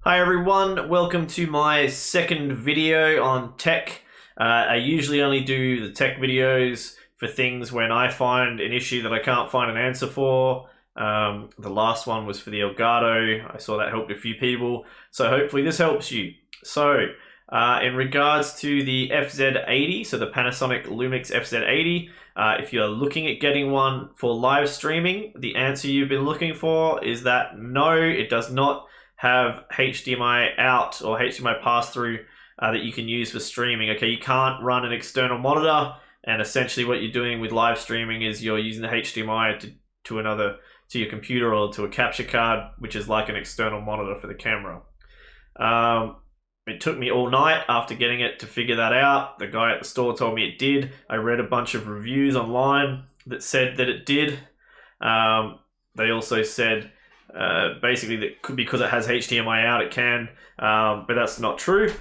Hi everyone, welcome to my second video on tech. I usually only do the tech videos for things when I find an issue that I can't find an answer for. The last one was for the Elgato. I saw that helped a few people, so hopefully this helps you. So, in regards to the FZ80, so the Panasonic Lumix FZ80, if you're looking at getting one for live streaming, the answer you've been looking for is that no, it does not have HDMI out or HDMI pass-through that you can use for streaming. Okay, you can't run an external monitor, and essentially what you're doing with live streaming is you're using the HDMI to your computer or to a capture card, which is like an external monitor for the camera. It took me all night after getting it to figure that out. The guy at the store told me it did. I read a bunch of reviews online that said that it did. They also said basically that because it has HDMI out, it can, but that's not true.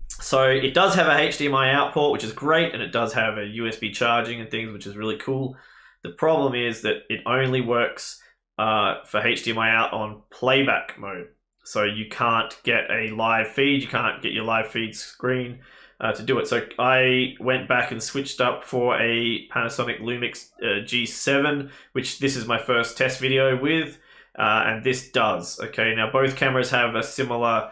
So it does have a HDMI out port, which is great, and it does have a USB charging and things, which is really cool. The problem is that it only works for HDMI out on playback mode. So you can't get a live feed, you can't get your live feed screen to do it. So I went back and switched up for a Panasonic Lumix G7, which this is my first test video with. And this does. Okay, now both cameras have a similar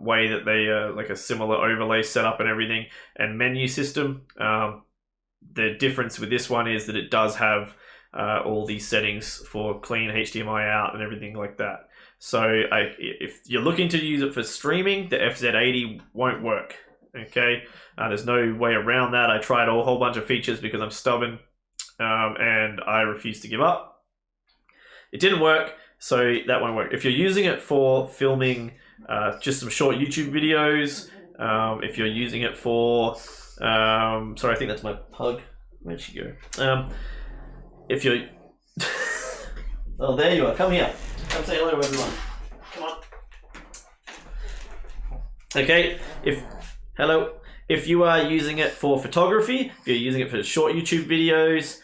way that they like a similar overlay setup and everything, and menu system. The difference with this one is that it does have all these settings for clean HDMI out and everything like that. So if you're looking to use it for streaming, the FZ80 won't work. Okay, there's no way around that. I tried a whole bunch of features because I'm stubborn, and I refuse to give up. It didn't work, so that won't work. If you're using it for filming just some short YouTube videos, if you're using it for, sorry, I think that's my pug. Where'd she go? If you're, oh, there you are. Come here. Come say hello, everyone. Come on. Okay. Hello. If you are using it for photography, if you're using it for short YouTube videos,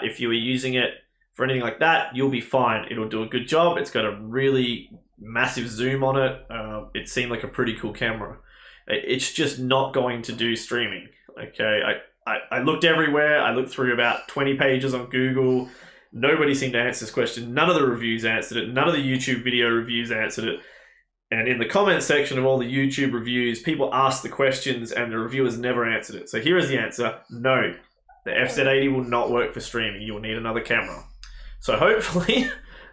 if you are using it for anything like that, you'll be fine. It'll do a good job. It's got a really massive zoom on it. It seemed like a pretty cool camera. It's just not going to do streaming. Okay, I looked everywhere. I looked through about 20 pages on Google. Nobody seemed to answer this question. None of the reviews answered it. None of the YouTube video reviews answered it. And in the comment section of all the YouTube reviews, people asked the questions and the reviewers never answered it. So here is the answer. No, the FZ80 will not work for streaming. You will need another camera. So hopefully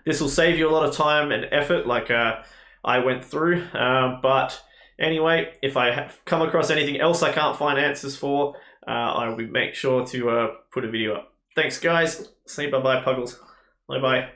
this will save you a lot of time and effort like I went through. But anyway, if I come across anything else I can't find answers for, I will make sure to put a video up. Thanks guys. Say bye-bye, Puggles. Bye-bye.